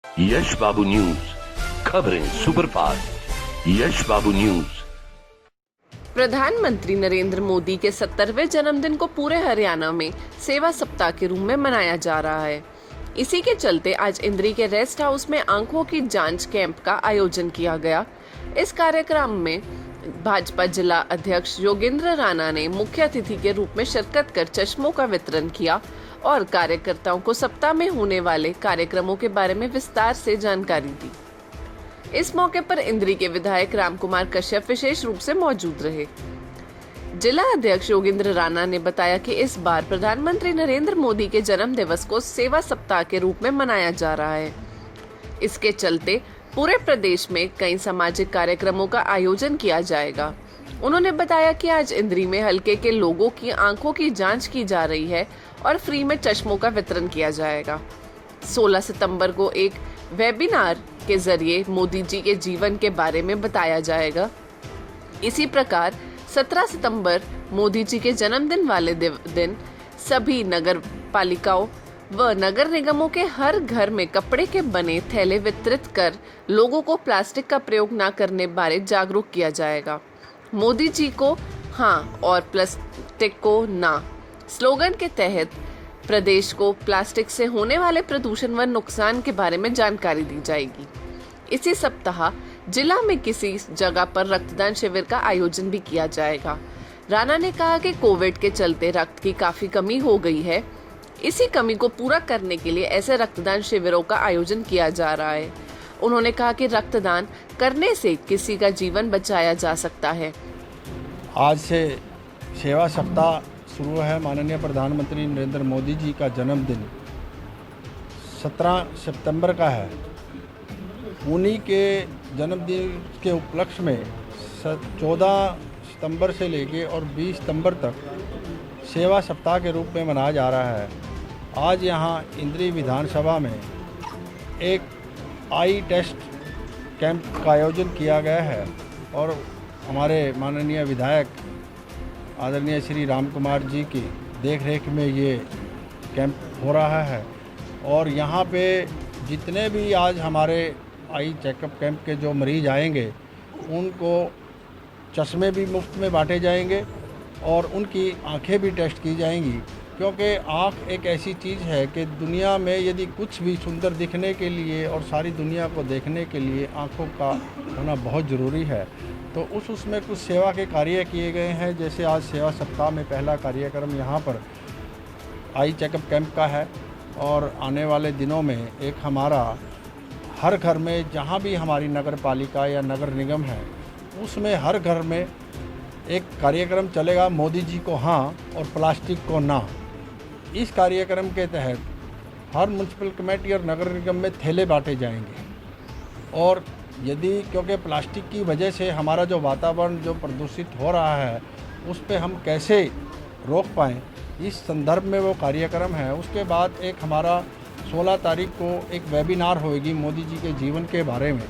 यश बाबू news, खबरें superfast. यश बाबू news. प्रधानमंत्री नरेंद्र मोदी के 70वें जन्मदिन को पूरे हरियाणा में सेवा सप्ताह के रूप में मनाया जा रहा है। इसी के चलते आज इंद्री के रेस्ट हाउस में आंखों की जांच कैंप का आयोजन किया गया। इस कार्यक्रम में भाजपा जिला अध्यक्ष योगेंद्र राणा ने मुख्य अतिथि के रूप में शिरकत कर चश्मों का वितरण किया और कार्यकर्ताओं को सप्ताह में होने वाले कार्यक्रमों के बारे में विस्तार से जानकारी दी। इस मौके पर इंद्री के विधायक रामकुमार कश्यप विशेष रूप से मौजूद रहे। जिला अध्यक्ष योगेंद्र राणा ने बताया कि इस बार प्रधानमंत्री नरेंद्र मोदी के जन्म दिवस को सेवा सप्ताह के रूप में मनाया जा रहा है। इसके चलते पूरे प्रदेश में कई सामाजिक कार्यक्रमों का आयोजन किया जाएगा। उन्होंने बताया कि आज इंद्री में हल्के के लोगों की आंखों की जांच की जा रही है और फ्री में चश्मों का वितरण किया जाएगा। 16 सितंबर को एक वेबिनार के जरिए मोदी जी के जीवन के बारे में बताया जाएगा। इसी प्रकार 17 सितंबर मोदी जी के जन्मदिन वाले दिन सभी नगर पालिकाओं व नगर निगमों के हर घर में कपड़े के बने थैले वितरित कर लोगों को प्लास्टिक का प्रयोग न करने बारे जागरूक किया जाएगा। मोदी जी को हाँ और प्लास्टिक को ना स्लोगन के तहत प्रदेश को प्लास्टिक से होने वाले प्रदूषण व नुकसान के बारे में जानकारी दी जाएगी। इसी सप्ताह जिला में किसी जगह पर रक्तदान शिविर का आयोजन भी किया जाएगा। राणा ने कहा कि कोविड के चलते रक्त की काफी कमी हो गई है। इसी कमी को पूरा करने के लिए ऐसे रक्तदान शिविरों का आयोजन किया जा रहा है। उन्होंने कहा कि रक्तदान करने से किसी का जीवन बचाया जा सकता है। आज से सेवा सप्ताह शुरू है। माननीय प्रधानमंत्री नरेंद्र मोदी जी का जन्मदिन 17 सितंबर का है। उन्हीं के जन्मदिन के उपलक्ष्य में 14 सितंबर से लेके और 20 सितंबर तक सेवा सप्ताह के रूप में मनाया जा रहा है। आज यहाँ इंद्री विधानसभा में एक आई टेस्ट कैंप का आयोजन किया गया है और हमारे माननीय विधायक आदरणीय श्री रामकुमार जी की देखरेख में ये कैंप हो रहा है। और यहाँ पे जितने भी आज हमारे आई चेकअप कैंप के जो मरीज आएंगे उनको चश्मे भी मुफ्त में बांटे जाएंगे और उनकी आंखें भी टेस्ट की जाएंगी, क्योंकि आँख एक ऐसी चीज़ है कि दुनिया में यदि कुछ भी सुंदर दिखने के लिए और सारी दुनिया को देखने के लिए आँखों का होना बहुत ज़रूरी है। तो उसमें कुछ सेवा के कार्य किए गए हैं। जैसे आज सेवा सप्ताह में पहला कार्यक्रम यहाँ पर आई चेकअप कैंप का है और आने वाले दिनों में एक हमारा हर घर में जहाँ भी हमारी नगर पालिका या नगर निगम है उसमें हर घर में एक कार्यक्रम चलेगा, मोदी जी को हाँ और प्लास्टिक को ना। इस कार्यक्रम के तहत हर म्यूनसिपल कमेटी और नगर निगम में थैले बांटे जाएंगे और यदि क्योंकि प्लास्टिक की वजह से हमारा जो वातावरण जो प्रदूषित हो रहा है उस पर हम कैसे रोक पाएँ, इस संदर्भ में वो कार्यक्रम है। उसके बाद एक हमारा 16 तारीख को एक वेबिनार होएगी मोदी जी के जीवन के बारे में।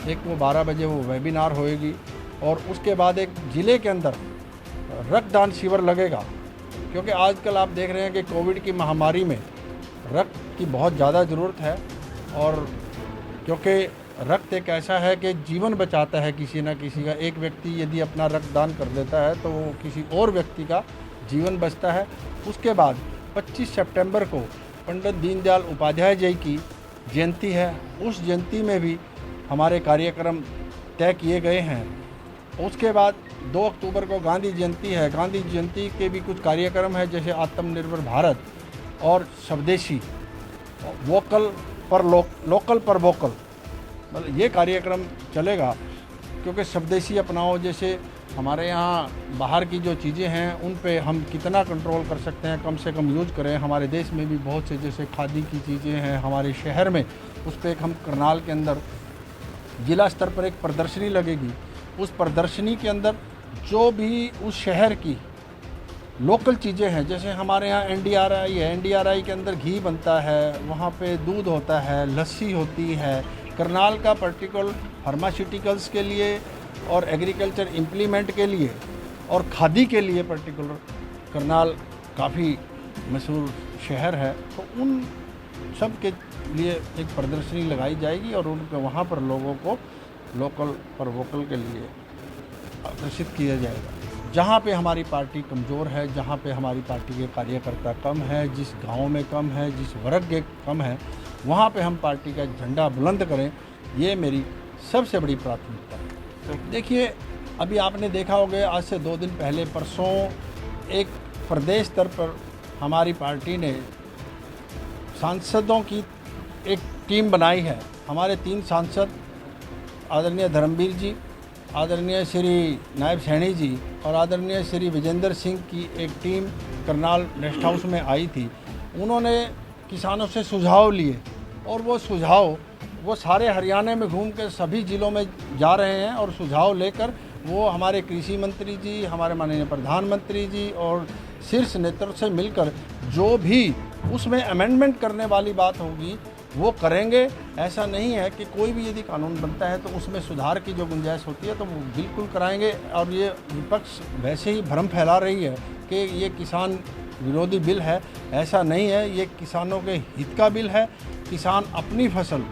एक वो 12 बजे वो वेबिनार होएगी और उसके बाद एक ज़िले के अंदर रक्तदान शिविर लगेगा, क्योंकि आजकल आप देख रहे हैं कि कोविड की महामारी में रक्त की बहुत ज़्यादा ज़रूरत है। और क्योंकि रक्त एक ऐसा है कि जीवन बचाता है किसी न किसी का। एक व्यक्ति यदि अपना रक्तदान कर देता है तो वो किसी और व्यक्ति का जीवन बचता है। उसके बाद 25 सितंबर को पंडित दीनदयाल उपाध्याय जी की जयंती है। उस जयंती में भी हमारे कार्यक्रम तय किए गए हैं। उसके बाद 2 अक्टूबर को गांधी जयंती है। गांधी जयंती के भी कुछ कार्यक्रम है, जैसे आत्मनिर्भर भारत और स्वदेशी, वोकल पर लोकल पर वोकल, मतलब ये कार्यक्रम चलेगा। क्योंकि स्वदेशी अपनाओ, जैसे हमारे यहाँ बाहर की जो चीज़ें हैं उन पे हम कितना कंट्रोल कर सकते हैं, कम से कम यूज़ करें। हमारे देश में भी बहुत से जैसे खादी की चीज़ें हैं हमारे शहर में, उस पर एक हम करनाल के अंदर जिला स्तर पर एक प्रदर्शनी लगेगी। उस प्रदर्शनी के अंदर जो भी उस शहर की लोकल चीज़ें हैं, जैसे हमारे यहाँ NDRI है, NDRI के अंदर घी बनता है, वहाँ पे दूध होता है, लस्सी होती है। करनाल का पर्टिकुलर फार्मास्यूटिकल्स के लिए और एग्रीकल्चर इम्प्लीमेंट के लिए और खादी के लिए पर्टिकुलर करनाल काफ़ी मशहूर शहर है। तो उन सब के लिए एक प्रदर्शनी लगाई जाएगी और उनके वहाँ पर लोगों को लोकल पर वोकल के लिए आकर्षित किया जाएगा। जहाँ पे हमारी पार्टी कमज़ोर है, जहाँ पे हमारी पार्टी के कार्यकर्ता कम है, जिस गांव में कम है, जिस वर्ग के कम है, वहाँ पे हम पार्टी का झंडा बुलंद करें, ये मेरी सबसे बड़ी प्राथमिकता है। देखिए, अभी आपने देखा होगा, आज से 2 दिन पहले परसों एक प्रदेश स्तर पर हमारी पार्टी ने सांसदों की एक टीम बनाई है। हमारे 3 सांसद आदरणीय धर्मवीर जी, आदरणीय श्री नायब सैनी जी और आदरणीय श्री विजेंद्र सिंह की एक टीम करनाल रेस्ट हाउस में आई थी। उन्होंने किसानों से सुझाव लिए और वो सुझाव वो सारे हरियाणा में घूम के सभी ज़िलों में जा रहे हैं और सुझाव लेकर वो हमारे कृषि मंत्री जी, हमारे माननीय प्रधानमंत्री जी और शीर्ष नेतृत्व से मिलकर जो भी उसमें अमेंडमेंट करने वाली बात होगी वो करेंगे। ऐसा नहीं है कि कोई भी यदि कानून बनता है तो उसमें सुधार की जो गुंजाइश होती है तो वो बिल्कुल कराएंगे। और ये विपक्ष वैसे ही भ्रम फैला रही है कि ये किसान विरोधी बिल है, ऐसा नहीं है। ये किसानों के हित का बिल है। किसान अपनी फसल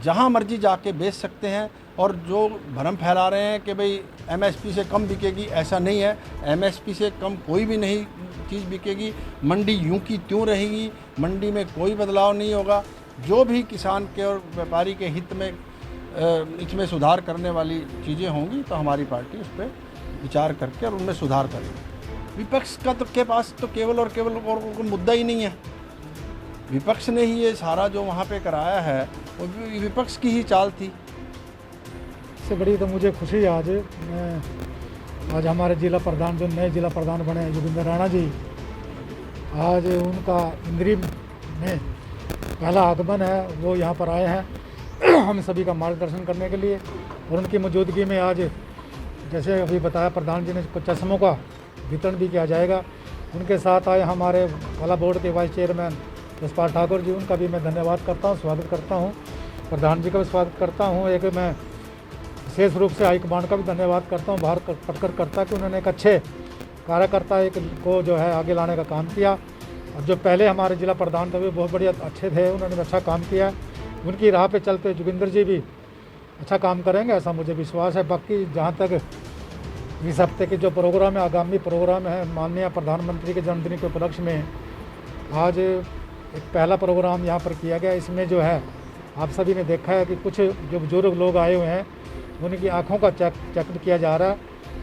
जहां मर्जी जाके बेच सकते हैं और जो भ्रम फैला रहे हैं कि भाई एमएसपी से कम बिकेगी, ऐसा नहीं है। एमएसपी से कम कोई भी नहीं चीज़ बिकेगी। मंडी यूं की त्यों रहेगी, मंडी में कोई बदलाव नहीं होगा। जो भी किसान के और व्यापारी के हित में इसमें सुधार करने वाली चीज़ें होंगी तो हमारी पार्टी उस पर विचार करके और उनमें सुधार करेगी। विपक्ष का तो के पास तो केवल और कोई मुद्दा ही नहीं है। विपक्ष ने ही ये सारा जो वहाँ पे कराया है वो विपक्ष की ही चाल थी। सबसे बड़ी तो मुझे खुशी है आज हमारे जिला प्रधान जो नए जिला प्रधान बने जोगिंदर राणा जी, आज उनका इंद्री में पहला आगमन है, वो यहाँ पर आए हैं हम सभी का मार्गदर्शन करने के लिए। और उनकी मौजूदगी में आज जैसे अभी बताया प्रधान जी ने कुछ चश्मों का वितरण भी किया जाएगा। उनके साथ आए हमारे कला बोर्ड के वाइस चेयरमैन जसपाल ठाकुर जी, उनका भी मैं धन्यवाद करता हूँ, स्वागत करता हूँ। प्रधान जी का भी स्वागत करता हूँ। एक मैं विशेष रूप से हाईकमांड का भी धन्यवाद करता हूँ, बाहर पटकर करता कि उन्होंने एक अच्छे कार्यकर्ता एक को जो है आगे लाने का काम किया। और जो पहले हमारे जिला प्रधान थे वो बहुत बढ़िया अच्छे थे, उन्होंने अच्छा काम किया। उनकी राह पे चलते जोगिंदर जी भी अच्छा काम करेंगे, ऐसा मुझे विश्वास है। बाकी जहाँ तक इस हफ्ते के जो प्रोग्राम है, आगामी प्रोग्राम है, माननीय प्रधानमंत्री के जन्मदिन के उपलक्ष्य में आज एक पहला प्रोग्राम यहाँ पर किया गया। इसमें जो है आप सभी ने देखा है कि कुछ जो बुजुर्ग लोग आए हुए हैं उनकी आँखों का चेक किया जा रहा है।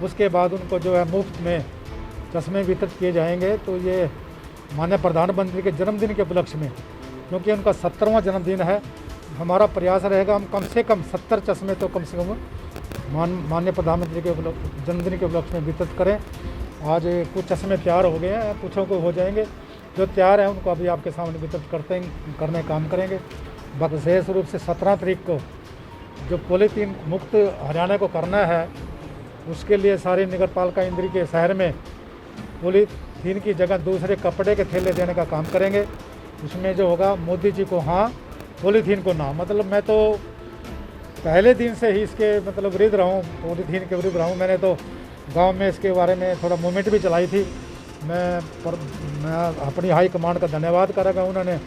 उसके बाद उनको जो है मुफ्त में चश्मे वितरित किए जाएंगे। तो ये माननीय प्रधानमंत्री के जन्मदिन के उपलक्ष्य में, क्योंकि उनका 70वां जन्मदिन है, हमारा प्रयास रहेगा हम कम से कम 70 चश्मे तो कम से कम माननीय प्रधानमंत्री के जन्मदिन के उपलक्ष्य में वितरित करें। आज कुछ चश्मे तैयार हो गए हैं, कुछों को हो जाएंगे, जो तैयार हैं उनको अभी आपके सामने वितरित करने काम करेंगे। विशेष रूप से 17 तारीख को जो पॉलीथीन मुक्त हरियाणा को करना है, उसके लिए सारी नगर पालिका इंद्री के शहर में पॉलीथीन की जगह दूसरे कपड़े के थैले देने का काम करेंगे। उसमें जो होगा मोदी जी को हाँ, पॉलीथीन को ना। मतलब मैं तो पहले दिन से ही इसके विरुद्ध रहा हूँ, पॉलीथीन के विरुद्ध रहा हूँ। मैंने तो गांव में इसके बारे में थोड़ा मूवमेंट भी चलाई थी। मैं अपनी हाई कमांड का धन्यवाद करूँगा, उन्होंने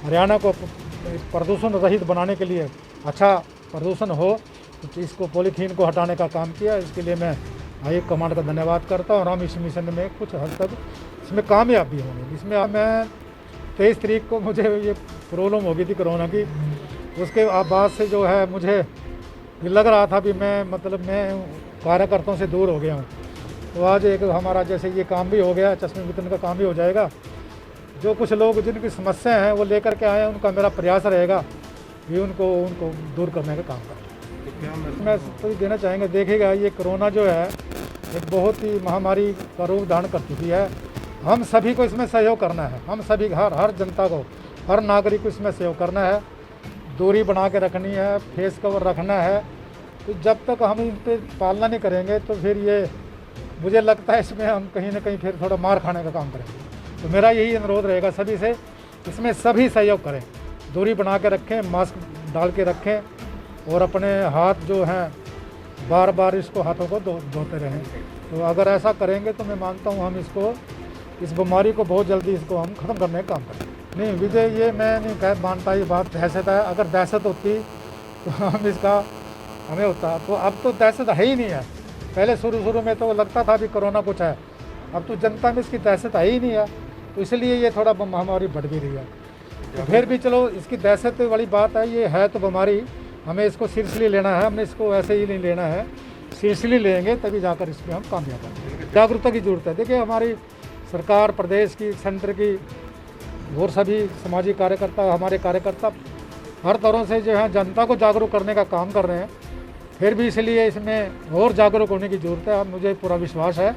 हरियाणा को प्रदूषण रहित बनाने के लिए अच्छा प्रदूषण हो तो इसको पॉलीथीन को हटाने का काम किया। इसके लिए मैं हाई कमांड का धन्यवाद करता हूँ और हम इस मिशन में कुछ हद तक इसमें कामयाब भी होंगे। इसमें मैं 23 तारीख को मुझे ये प्रॉब्लम हो गई थी कोरोना की, उसके बाद से जो है मुझे लग रहा था भी मैं कार्यकर्ताओं से दूर हो गया हूँ। तो आज एक हमारा जैसे ये काम भी हो गया, चश्मे वितरण का काम भी हो जाएगा। जो कुछ लोग जिनकी समस्या हैं वो लेकर के आए हैं, उनका मेरा प्रयास रहेगा भी उनको दूर करने का काम करें। मैं तो देना चाहेंगे, देखिएगा ये कोरोना जो है एक बहुत ही महामारी का रूप धारण कर चुकी है। हम सभी को इसमें सहयोग करना है, हम सभी हर जनता को, हर नागरिक को इसमें सहयोग करना है। दूरी बना के रखनी है, फेस कवर रखना है। तो जब तक हम इन पर पालना नहीं करेंगे तो फिर ये मुझे लगता है इसमें हम कहीं ना कहीं फिर थोड़ा मार खाने का काम करेंगे। तो मेरा यही अनुरोध रहेगा सभी से, इसमें सभी सहयोग करें, दूरी बना के रखें, मास्क डाल के रखें और अपने हाथ जो हैं बार बार इसको हाथों को धोते रहें। तो अगर ऐसा करेंगे तो मैं मानता हूँ हम इस बीमारी को बहुत जल्दी इसको हम ख़त्म करने का काम करें। नहीं विजय, ये मैं नहीं कह मानता ये बात दहशत है। अगर दहशत होती तो हमें होता। तो अब तो दहशत है ही नहीं है। पहले शुरू में तो लगता था भी कोरोना कुछ है, अब तो जनता में इसकी दहशत है ही नहीं है। तो इसलिए ये थोड़ा महामारी बढ़ भी रही है। तो फिर भी चलो, इसकी दहशत वाली बात है, ये है तो बीमारी, हमें इसको सीरियसली लेना है। हमने इसको ऐसे ही नहीं लेना है, सीरियसली लेंगे तभी जाकर इसमें हम कामयाब होंगे। जागरूकता की ज़रूरत है। देखिए, हमारी सरकार, प्रदेश की, सेंटर की और सभी सामाजिक कार्यकर्ता, हमारे कार्यकर्ता हर तरह से जो है जनता को जागरूक करने का काम कर रहे हैं। फिर भी इसलिए इसमें और जागरूक होने की ज़रूरत है। अब मुझे पूरा विश्वास है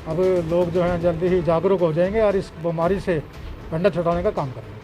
अब लोग जो हैं जल्दी ही जागरूक हो जाएंगे और इस बीमारी से डंडा छुड़ाने का काम करेंगे।